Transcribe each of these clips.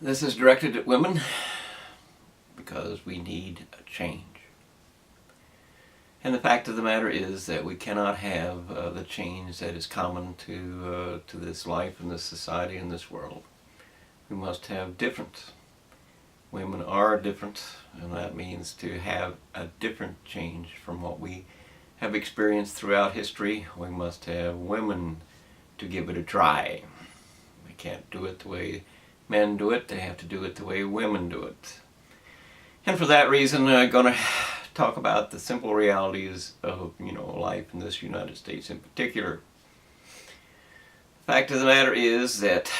This is directed at women because we need a change. And the fact of the matter is that we cannot have the change that is common to this life and this society and this world. We must have different. Women are different, and that means to have a different change from what we have experienced throughout history. We must have women to give it a try. They can't do it the way men do it. They have to do it the way women do it. And for that reason, I'm going to talk about the simple realities of life in this United States in particular. The fact of the matter is that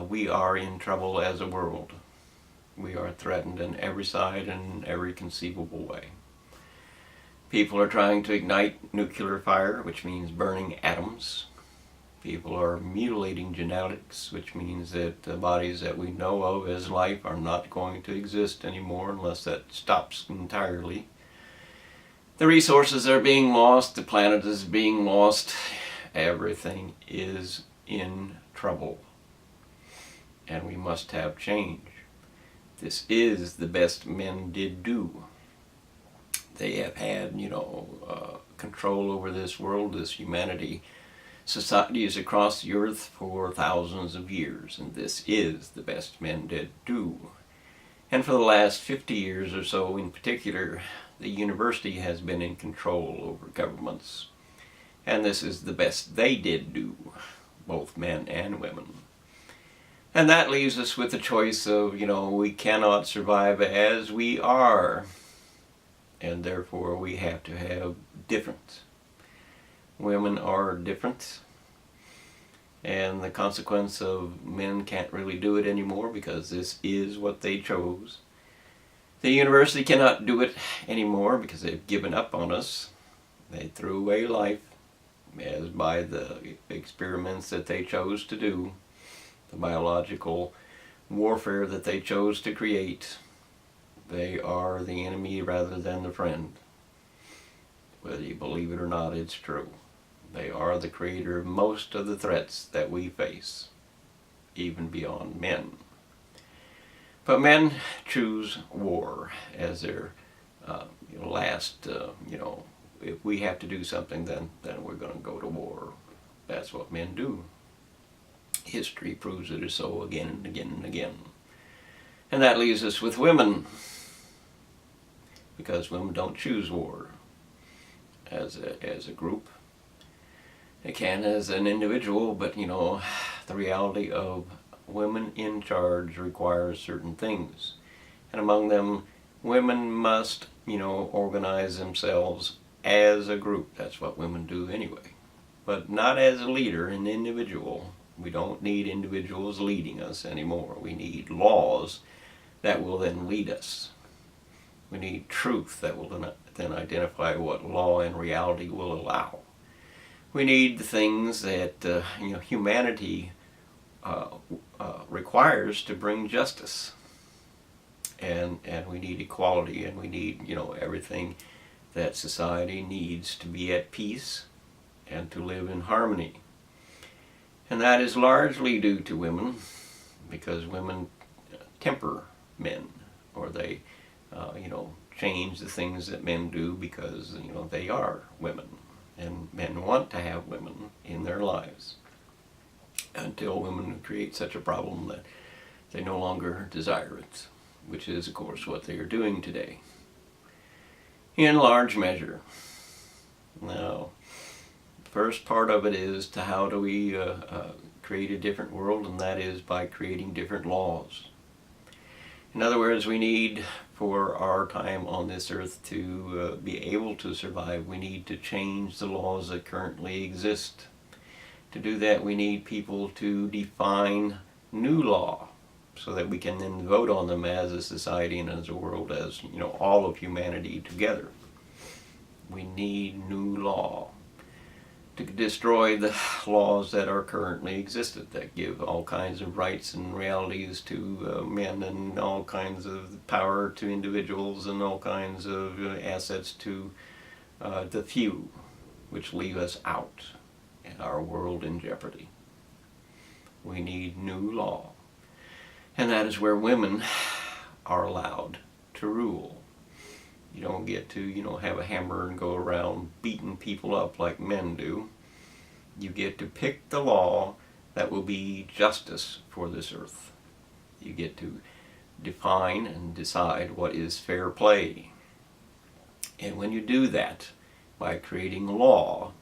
we are in trouble as a world. We are threatened on every side and in every conceivable way. People are trying to ignite nuclear fire, which means burning atoms. People are mutilating genetics, which means that the bodies that we know of as life are not going to exist anymore unless that stops entirely. The resources are being lost, the planet is being lost, everything is in trouble. And we must have change. This is the best men did do. They have had, control over this world, this humanity, societies across the earth for thousands of years, and this is the best men did do. And for the last 50 years or so in particular, the university has been in control over governments. And this is the best they did do, both men and women. And that leaves us with the choice of, we cannot survive as we are. And therefore we have to have different. Women are different. And the consequence of men can't really do it anymore because this is what they chose. The university cannot do it anymore because they've given up on us. They threw away life as by the experiments that they chose to do. The biological warfare that they chose to create. They are the enemy rather than the friend. Whether you believe it or not, it's true. They are the creator of most of the threats that we face, even beyond men. But men choose war as their last, if we have to do something, then we're going to go to war. That's what men do. History proves it is so again and again and again. And that leaves us with women, because women don't choose war as a group. They can as an individual, but the reality of women in charge requires certain things. And among them, women must, organize themselves as a group. That's what women do anyway. But not as a leader, an individual. We don't need individuals leading us anymore. We need laws that will then lead us. We need truth that will then identify what law and reality will allow. We need the things that humanity requires to bring justice. And we need equality, and we need everything that society needs to be at peace and to live in harmony. And that is largely due to women, because women temper men, or they, change the things that men do because, they are women. And men want to have women in their lives until women create such a problem that they no longer desire it, which is, of course, what they are doing today, in large measure. Now, first part of it is to how do we create a different world, and that is by creating different laws. In other words, we need, for our time on this earth to be able to survive, we need to change the laws that currently exist. To do that, we need people to define new law so that we can then vote on them as a society and as a world, as all of humanity together. We need new law to destroy the laws that are currently existent, that give all kinds of rights and realities to men, and all kinds of power to individuals, and all kinds of assets to the few, which leave us out and our world in jeopardy. We need new law. And that is where women are allowed to rule. You don't get to, have a hammer and go around beating people up like men do. You get to pick the law that will be justice for this earth. You get to define and decide what is fair play. And when you do that, by creating law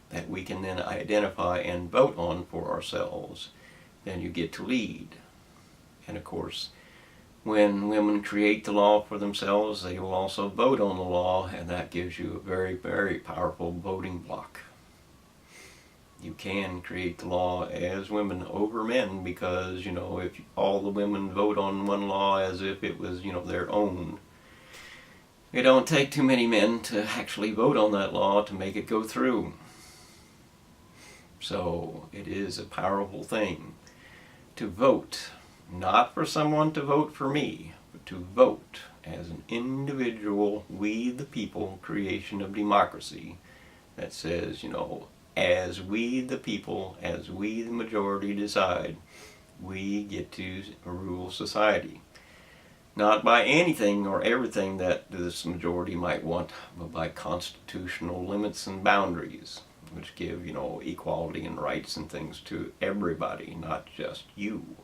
that we can then identify and vote on for ourselves, then you get to lead. And of course, when women create the law for themselves, they will also vote on the law, and that gives you a very, very powerful voting block. You can create the law as women over men because, if all the women vote on one law as if it was, their own, it don't take too many men to actually vote on that law to make it go through. So it is a powerful thing to vote, not for someone to vote for me, but to vote as an individual, we the people creation of democracy that says, as we the people, as we the majority decide, we get to rule society. Not by anything or everything that this majority might want, but by constitutional limits and boundaries, which give, equality and rights and things to everybody, not just you.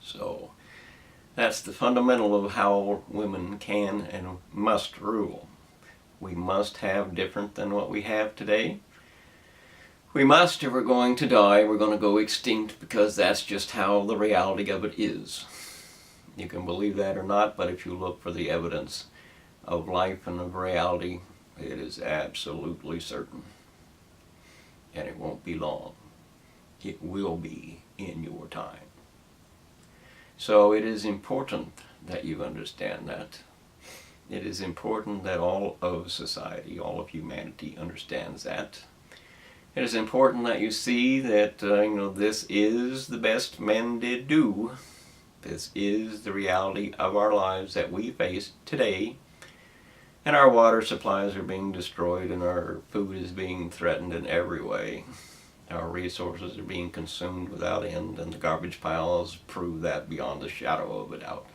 So that's the fundamental of how women can and must rule. We must have different than what we have today. We must, if we're going to die, we're going to go extinct, because that's just how the reality of it is. You can believe that or not, but if you look for the evidence of life and of reality, it is absolutely certain. And it won't be long. It will be in your time. So it is important that you understand that. It is important that all of society, all of humanity understands that. It is important that you see that, this is the best men did do. This is the reality of our lives that we face today. And our water supplies are being destroyed, and our food is being threatened in every way. Our resources are being consumed without end, and the garbage piles prove that beyond a shadow of a doubt.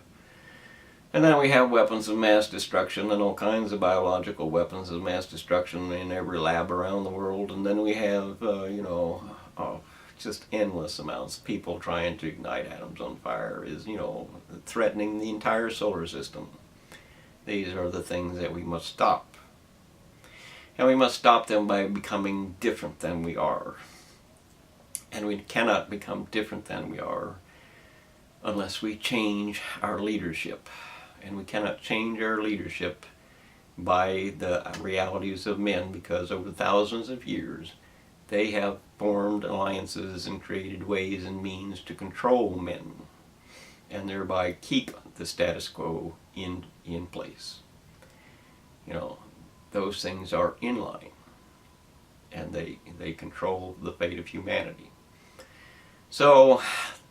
And then we have weapons of mass destruction, and all kinds of biological weapons of mass destruction in every lab around the world. And then we have, just endless amounts. People trying to ignite atoms on fire is, threatening the entire solar system. These are the things that we must stop. And we must stop them by becoming different than we are. And we cannot become different than we are unless we change our leadership. And we cannot change our leadership by the realities of men, because over thousands of years they have formed alliances and created ways and means to control men, and thereby keep the status quo in place. Those things are in line, and they control the fate of humanity. So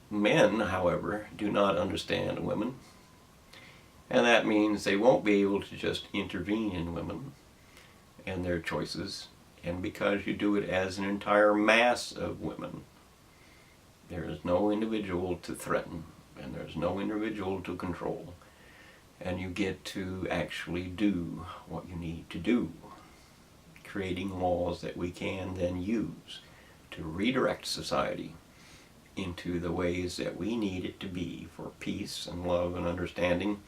men, however, do not understand women, and that means they won't be able to just intervene in women and their choices. And because you do it as an entire mass of women, there is no individual to threaten, and there's no individual to control. And you get to actually do what you need to do, creating laws that we can then use to redirect society into the ways that we need it to be for peace and love and understanding,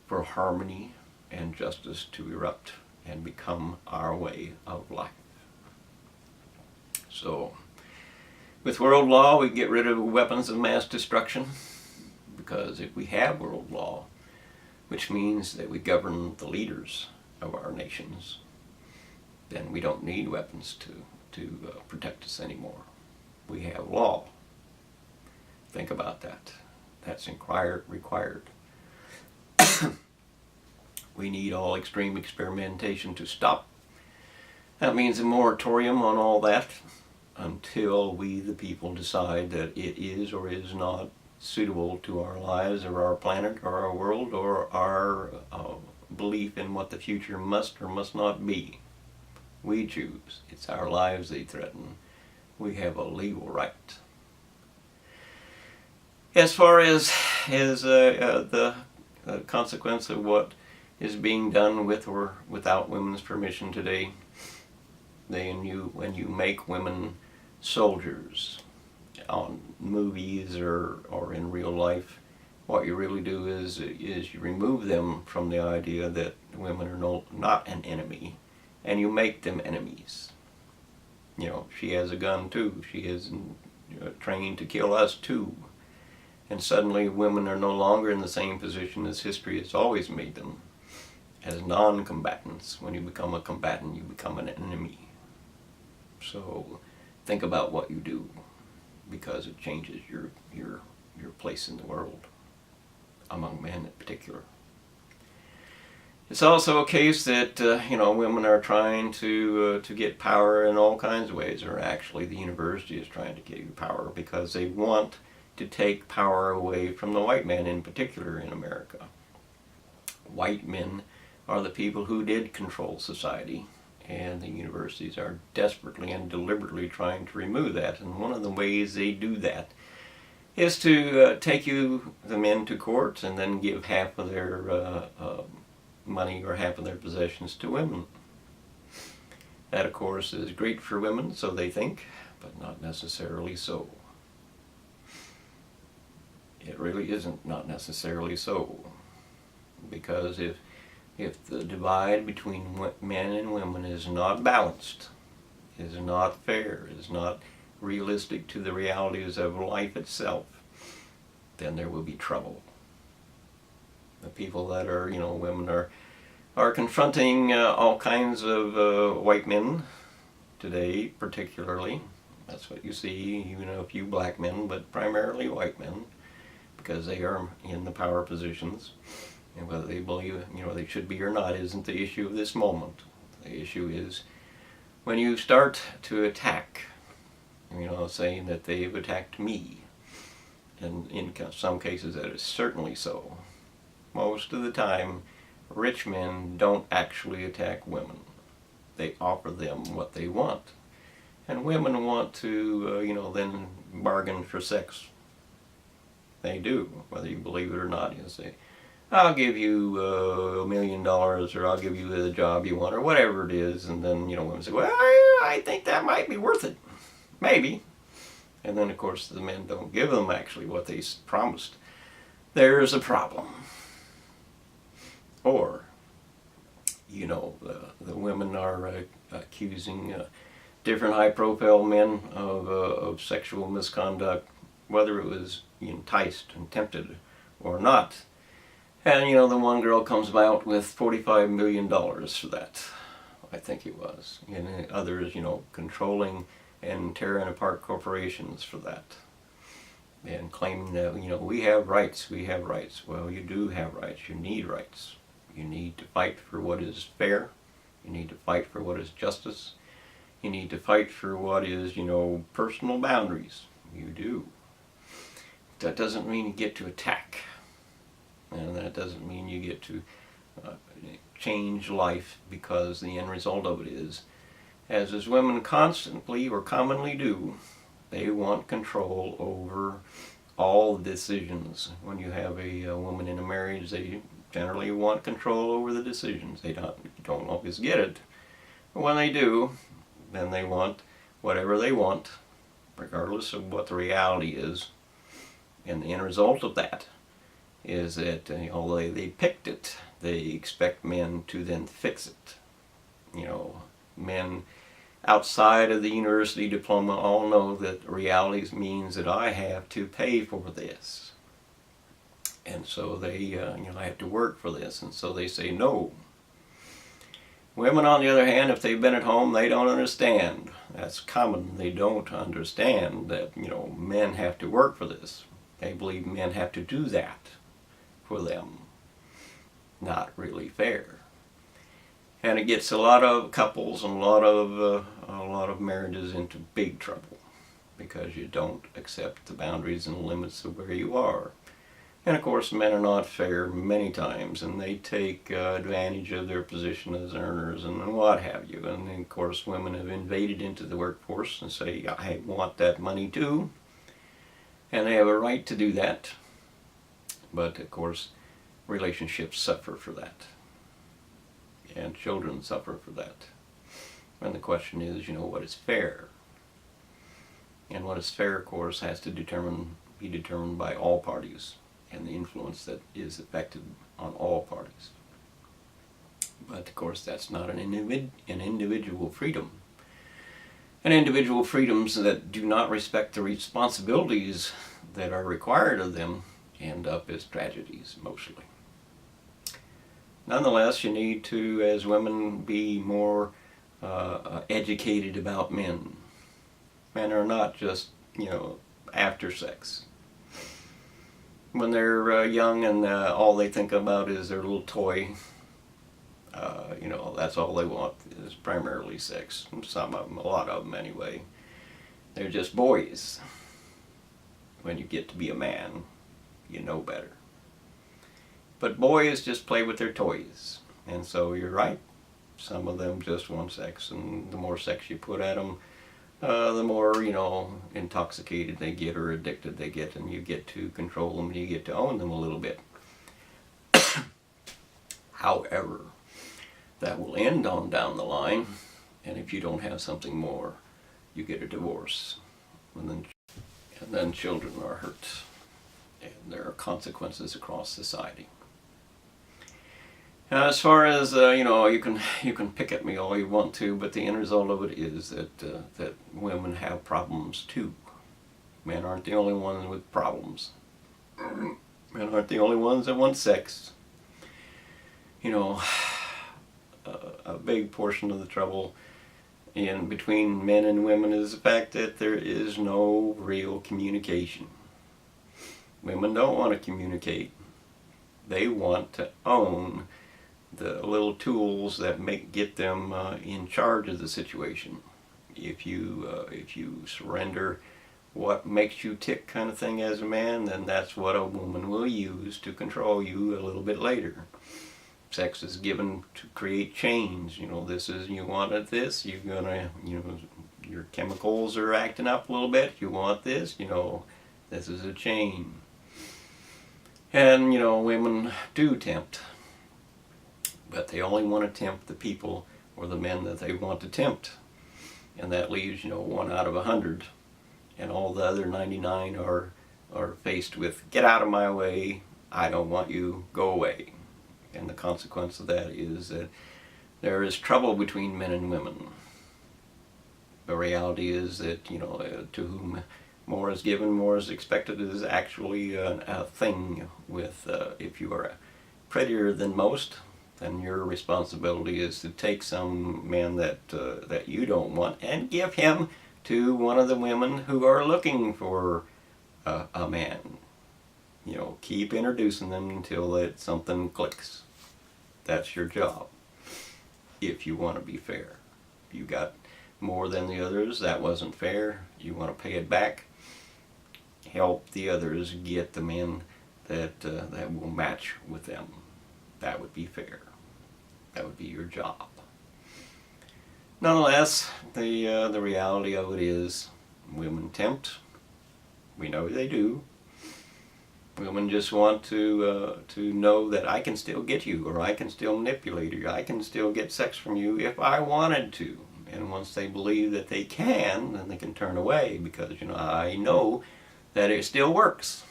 for harmony and justice to erupt and become our way of life. So, with world law, we get rid of weapons of mass destruction, because if we have world law, which means that we govern the leaders of our nations, then we don't need weapons to protect us anymore. We have law. Think about that. That's required. We need all extreme experimentation to stop. That means a moratorium on all that until we, the people, decide that it is or is not suitable to our lives or our planet or our world or our belief in what the future must or must not be. We choose. It's our lives they threaten. We have a legal right. As far as the consequence of what is being done with or without women's permission today, when you make women soldiers on movies or in real life, what you really do is you remove them from the idea that women are not an enemy, and you make them enemies. You know, she has a gun too. She is trained to kill us too. And suddenly women are no longer in the same position as history has always made them, as non-combatants. When you become a combatant, you become an enemy. So think about what you do, because it changes your place in the world, among men in particular. It's also a case that women are trying to get power in all kinds of ways, or actually the university is trying to get you power because they want to take power away from the white man, in particular in America. White men are the people who did control society, and the universities are desperately and deliberately trying to remove that. And one of the ways they do that is to take the men to court and then give half of their money or half of their possessions to women. That, of course, is great for women, so they think, but not necessarily so. It really isn't not necessarily so, because if the divide between men and women is not balanced, is not fair, is not realistic to the realities of life itself, then there will be trouble. The people that are, women are confronting all kinds of white men today, particularly. That's what you see, even a few black men, but primarily white men, because they are in the power positions. And whether they believe, they should be or not isn't the issue of this moment. The issue is when you start to attack, saying that they've attacked me. And in some cases that is certainly so. Most of the time, rich men don't actually attack women. They offer them what they want. And women want to, then bargain for sex. They do, whether you believe it or not. You say, I'll give you $1 million, or I'll give you the job you want, or whatever it is. And then, women say, well, I think that might be worth it. Maybe. And then, of course, the men don't give them actually what they promised. There's a problem. Or, the women are accusing different high-profile men of sexual misconduct, whether it was enticed and tempted or not. And, the one girl comes out with $45 million for that, I think it was. And others, controlling and tearing apart corporations for that. And claiming that, we have rights, we have rights. Well, you do have rights. You need rights. You need to fight for what is fair. You need to fight for what is justice. You need to fight for what is, personal boundaries. You do. That doesn't mean you get to attack. And that doesn't mean you get to change life, because the end result of it is, as women constantly or commonly do, they want control over all decisions. When you have a woman in a marriage, they generally want control over the decisions. They don't always get it. But when they do, then they want whatever they want, regardless of what the reality is. And the end result of that is that although they picked it, they expect men to then fix it. Men outside of the university diploma all know that reality means that I have to pay for this. And so they, I have to work for this, and so they say no. Women, on the other hand, if they've been at home, they don't understand. That's common. They don't understand that, men have to work for this. They believe men have to do that for them. Not really fair. And it gets a lot of couples and a lot of marriages into big trouble, because you don't accept the boundaries and limits of where you are. And of course, men are not fair many times, and they take advantage of their position as earners and what have you. And of course, women have invaded into the workforce and say, I want that money too. And they have a right to do that. But of course, relationships suffer for that. And children suffer for that. And the question is, what is fair? And what is fair, of course, has to be determined by all parties and the influence that is affected on all parties. But of course, that's not an individual freedom. And individual freedoms that do not respect the responsibilities that are required of them end up as tragedies, mostly. Nonetheless, you need to, as women, be more educated about men. Men are not just, after sex. When they're young and all they think about is their little toy, that's all they want is primarily sex. Some of them, a lot of them anyway. They're just boys. When you get to be a man, you know better. But boys just play with their toys. And so you're right. Some of them just want sex, and the more sex you put at them, the more, intoxicated they get or addicted they get, and you get to control them and you get to own them a little bit. However, that will end on down the line, and if you don't have something more, you get a divorce. And then children are hurt, and there are consequences across society. Now, as far as you can pick at me all you want to, but the end result of it is that women have problems too. Men aren't the only ones with problems. Men aren't the only ones that want sex. A big portion of the trouble in between men and women is the fact that there is no real communication. Women don't want to communicate. They want to own the little tools that get them in charge of the situation. If you surrender what makes you tick kind of thing as a man, then that's what a woman will use to control you a little bit later. Sex is given to create change. You wanted this, you're gonna, your chemicals are acting up a little bit, you want this, this is a chain. And, women do tempt. But they only want to tempt the people or the men that they want to tempt. And that leaves, 1 out of 100. And all the other 99 are faced with, get out of my way, I don't want you, go away. And the consequence of that is that there is trouble between men and women. The reality is that, to whom more is given, more is expected is actually a thing with, if you are prettier than most, then your responsibility is to take some man that you don't want and give him to one of the women who are looking for a man. Keep introducing them until something clicks. That's your job, if you want to be fair. If you got more than the others, that wasn't fair, you want to pay it back, help the others get the men that will match with them. That would be fair. That would be your job. Nonetheless, the reality of it is women tempt. We know they do. Women just want to know that I can still get you, or I can still manipulate you, I can still get sex from you if I wanted to. And once they believe that they can, then they can turn away because, I know that it still works.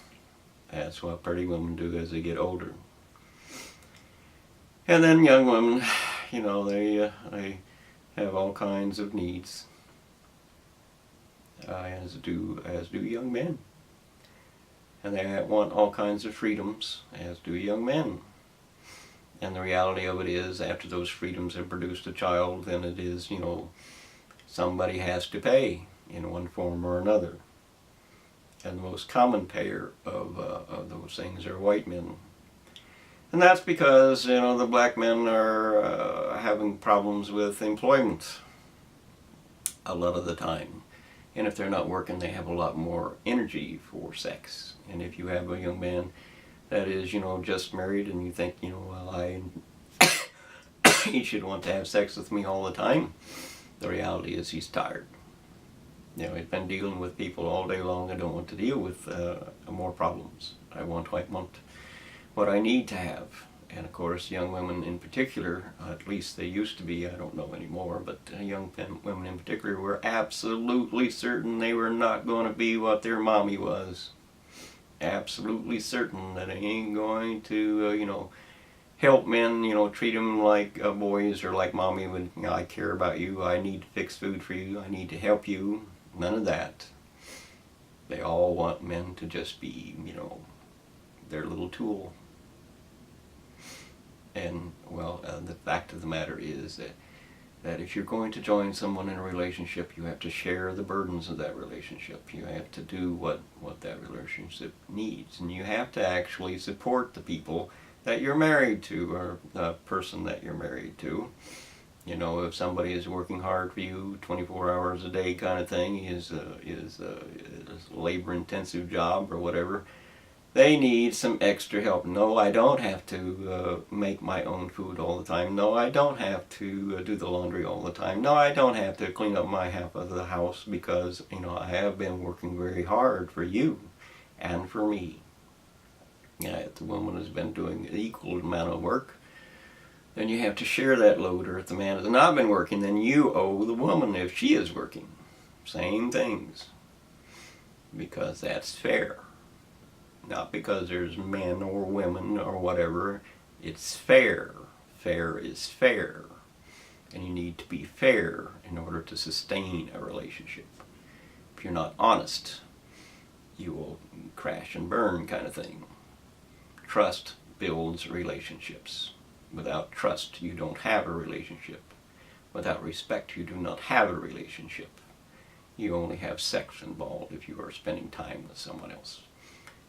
That's what pretty women do as they get older. And then young women, they have all kinds of needs, as do young men. And they want all kinds of freedoms, as do young men. And the reality of it is, after those freedoms have produced a child, then it is, somebody has to pay in one form or another. And the most common payer of those things are white men. And that's because, the black men are having problems with employment a lot of the time. And if they're not working, they have a lot more energy for sex. And if you have a young man that is, just married and you think, he should want to have sex with me all the time, the reality is he's tired. You know, I've been dealing with people all day long. I don't want to deal with more problems. I want what I need to have. And of course, young women in particular, at least they used to be, I don't know anymore, but young women in particular were absolutely certain they were not going to be what their mommy was. Absolutely certain that they ain't going to, help men, treat them like boys or like mommy would, I care about you, I need to fix food for you, I need to help you. None of that. They all want men to just be, their little tool. And, well, the fact of the matter is that if you're going to join someone in a relationship, you have to share the burdens of that relationship. You have to do what that relationship needs. And you have to actually support the people that you're married to, or the person that you're married to. You know, if somebody is working hard for you 24 hours a day kind of thing, is a labor-intensive job or whatever, they need some extra help. No, I don't have to make my own food all the time. No, I don't have to do the laundry all the time. No, I don't have to clean up my half of the house because, I have been working very hard for you and for me. Yeah, if the woman has been doing an equal amount of work, then you have to share that load. Or if the man has not been working, then you owe the woman if she is working. Same things. Because that's fair. Not because there's men or women or whatever. It's fair. Fair is fair. And you need to be fair in order to sustain a relationship. If you're not honest, you will crash and burn kind of thing. Trust builds relationships. Without trust, you don't have a relationship. Without respect, you do not have a relationship. You only have sex involved if you are spending time with someone else.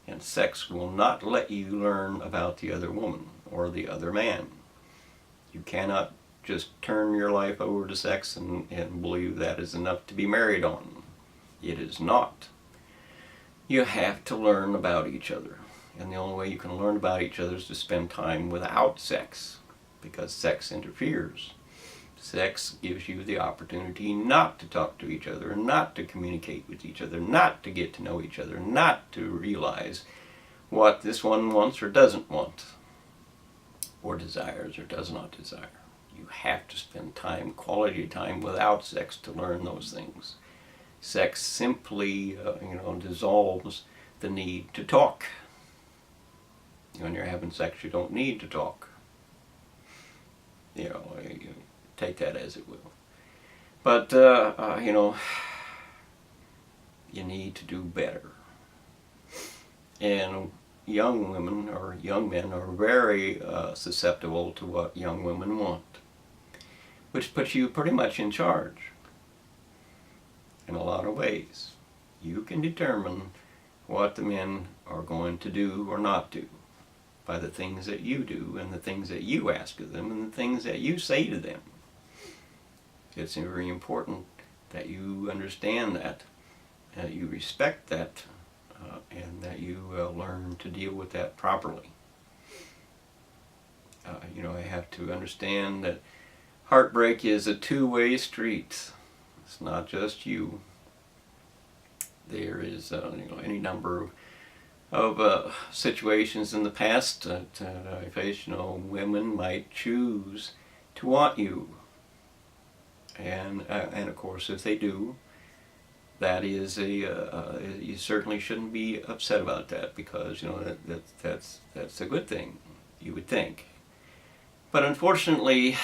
And sex will not let you learn about the other woman or the other man. You cannot just turn your life over to sex and believe that is enough to be married on. It is not. You have to learn about each other. And the only way you can learn about each other is to spend time without sex, because sex interferes. Sex gives you the opportunity not to talk to each other, not to communicate with each other, not to get to know each other, not to realize what this one wants or doesn't want, or desires or does not desire. You have to spend time, quality time, without sex to learn those things. Sex simply, dissolves the need to talk. When you're having sex, you don't need to talk. You take that as it will. But, you need to do better. And young women or young men are very susceptible to what young women want, which puts you pretty much in charge in a lot of ways. You can determine what the men are going to do or not do by the things that you do and the things that you ask of them and the things that you say to them. It's very important that you understand that, that you respect that, and that you learn to deal with that properly. I have to understand that heartbreak is a two-way street. It's not just you. There is any number of situations in the past that I faced. Women might choose to want you, and of course, if they do, that is you certainly shouldn't be upset about that, because that's a good thing, you would think. But unfortunately,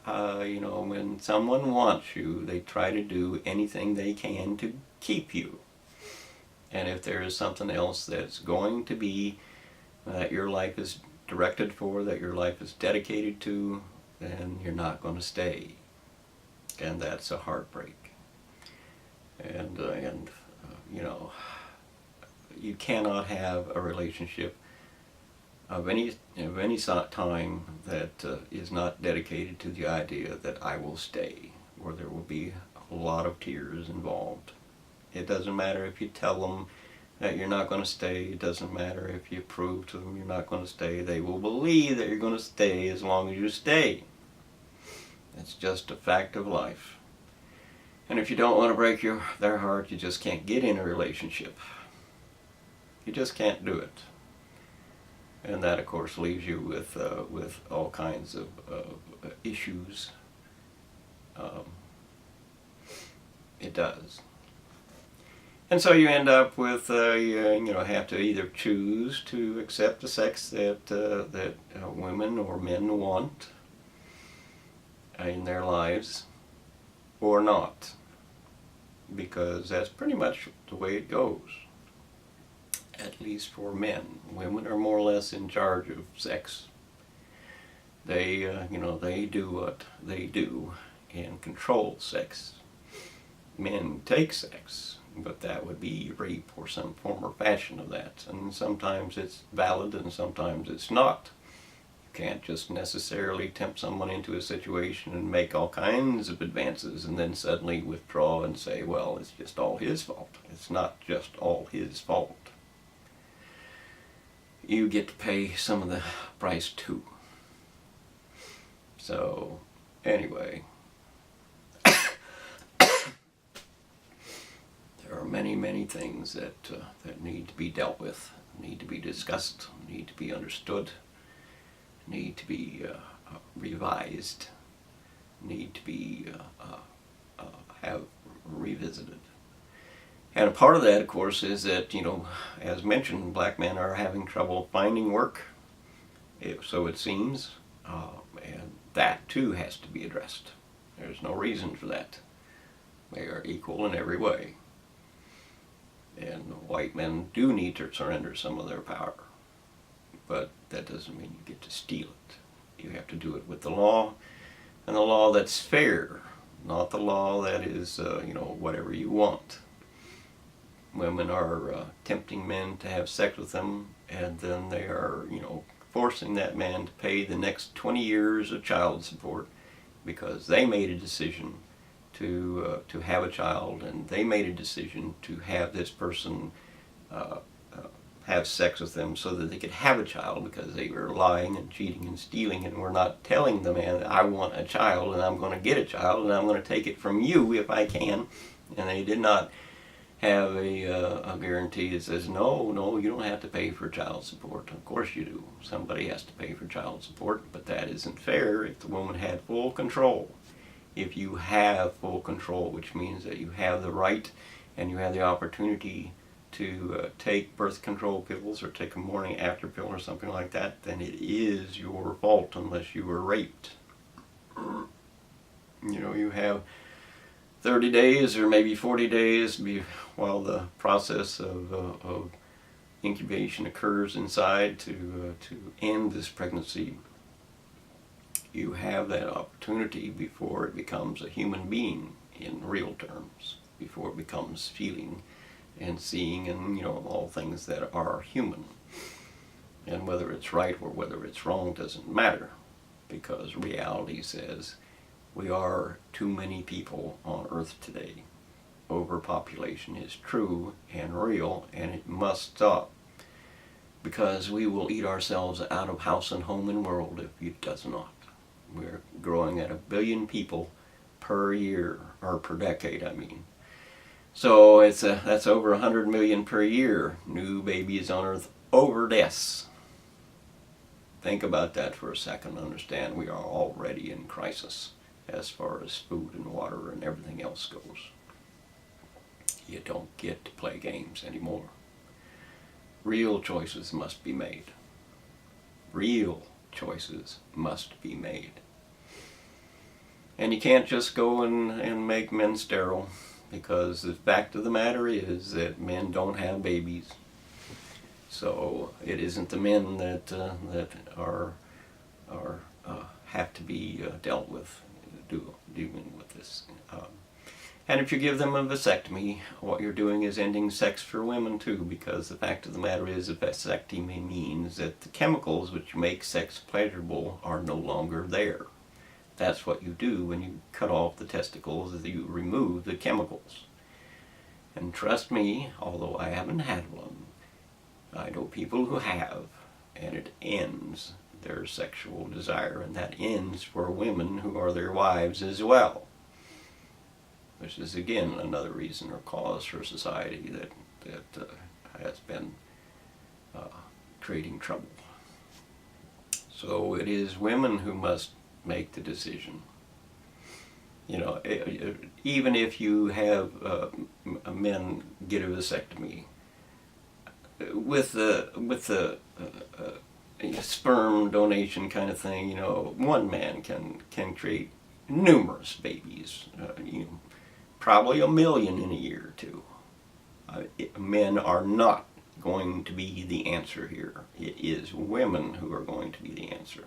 when someone wants you, they try to do anything they can to keep you. And if there is something else that's going to be, that your life is directed for, that your life is dedicated to, then you're not going to stay. And that's a heartbreak. And you cannot have a relationship of any time that is not dedicated to the idea that I will stay, or there will be a lot of tears involved. It doesn't matter if you tell them that you're not going to stay. It doesn't matter if you prove to them you're not going to stay. They will believe that you're going to stay as long as you stay. It's just a fact of life. And if you don't want to break their heart, you just can't get in a relationship. You just can't do it. And that, of course, leaves you with all kinds of issues. It does. And so you end up with, have to either choose to accept the sex that women or men want in their lives, or not, because that's pretty much the way it goes. At least for men. Women are more or less in charge of sex. They do what they do and control sex. Men take sex, but that would be rape or some form or fashion of that. And sometimes it's valid and sometimes it's not. You can't just necessarily tempt someone into a situation and make all kinds of advances and then suddenly withdraw and say, well, it's just all his fault. It's not just all his fault. You get to pay some of the price too. So, anyway, there are many, many things that need to be dealt with, need to be discussed, need to be understood, need to be revised, need to be have revisited. And a part of that, of course, is that, as mentioned, black men are having trouble finding work, so it seems, and that too has to be addressed. There's no reason for that. They are equal in every way. And white men do need to surrender some of their power, but that doesn't mean you get to steal it. You have to do it with the law, and the law that's fair, not the law that is, whatever you want. Women are tempting men to have sex with them, and then they are, forcing that man to pay the next 20 years of child support because they made a decision to have a child, and they made a decision to have this person have sex with them so that they could have a child, because they were lying and cheating and stealing and were not telling the man, I want a child and I'm going to get a child and I'm going to take it from you if I can. And they did not have a guarantee that says, no, you don't have to pay for child support. Of course you do. Somebody has to pay for child support, but that isn't fair if the woman had full control. If you have full control, which means that you have the right and you have the opportunity to take birth control pills or take a morning after pill or something like that, then it is your fault unless you were raped. You have 30 days or maybe 40 days while the process of incubation occurs inside to end this pregnancy. You have that opportunity before it becomes a human being in real terms, before it becomes feeling and seeing and all things that are human. And whether it's right or whether it's wrong doesn't matter, because reality says we are too many people on earth today. Overpopulation is true and real, and it must stop, because we will eat ourselves out of house and home and world if it does not. We're growing at 1 billion people per year, or per decade, I mean. So that's over 100 million per year, new babies on earth over deaths. Think about that for a second. Understand we are already in crisis as far as food and water and everything else goes. You don't get to play games anymore. Real choices must be made. Real choices must be made. And you can't just go and make men sterile, because the fact of the matter is that men don't have babies. So it isn't the men that are have to be dealt with, dealing with this. And if you give them a vasectomy, what you're doing is ending sex for women too, because the fact of the matter is a vasectomy means that the chemicals which make sex pleasurable are no longer there. That's what you do when you cut off the testicles, is you remove the chemicals. And trust me, although I haven't had one, I know people who have, and it ends their sexual desire, and that ends for women who are their wives as well. which is again another reason or cause for society that has been creating trouble. So it is women who must make the decision. You know, even if you have men get a vasectomy, with the sperm donation kind of thing, you know, one man can create numerous babies, probably 1 million in a year or two. Men are not going to be the answer here. It is women who are going to be the answer.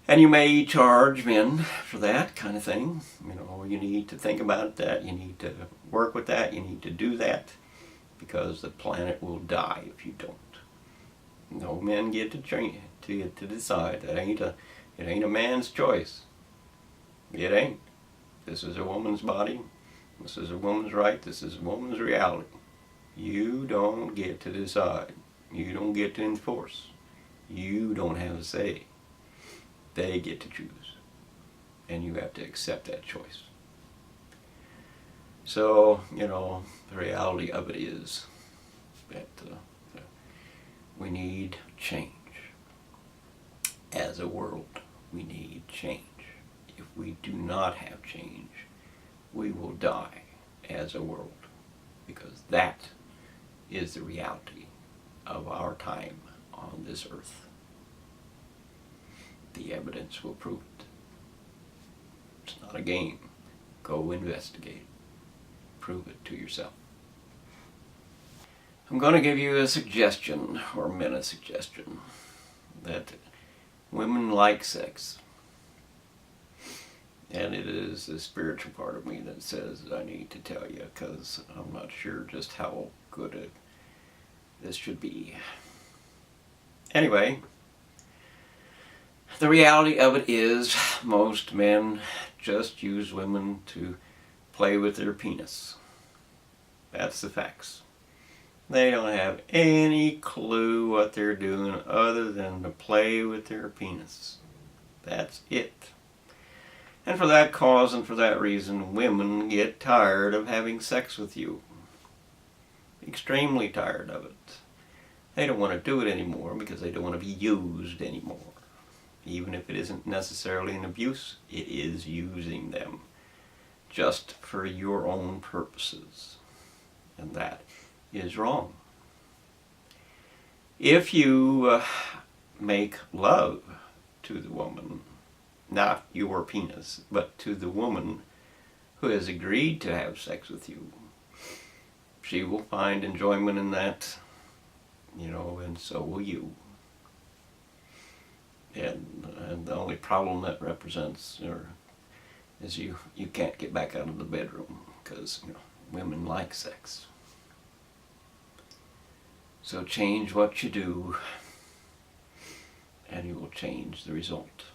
And you may charge men for that kind of thing. You know, you need to think about that. You need to work with that. You need to do that, because the planet will die if you don't. No men get to decide. It ain't a man's choice. It ain't. This is a woman's body. This is a woman's right. This is a woman's reality. You don't get to decide. You don't get to enforce. You don't have a say. They get to choose. And you have to accept that choice. So, you know, the reality of it is that we need change. As a world, we need change. If we do not have change, we will die as a world, because that is the reality of our time on this earth. The evidence will prove it. It's not a game. Go investigate. Prove it to yourself. I'm going to give you a suggestion, or men a suggestion, that women like sex. And it is the spiritual part of me that says that I need to tell you, because I'm not sure just how good this should be. Anyway, the reality of it is most men just use women to play with their penis. That's the facts. They don't have any clue what they're doing other than to play with their penis. That's it. And for that cause and for that reason, women get tired of having sex with you. Extremely tired of it. They don't want to do it anymore because they don't want to be used anymore. Even if it isn't necessarily an abuse, it is using them just for your own purposes. And that is wrong. If you make love to the woman, not your penis, but to the woman who has agreed to have sex with you, she will find enjoyment in that, you know, and so will you. And the only problem that represents is you can't get back out of the bedroom, because, you know, women like sex. So change what you do, and you will change the result.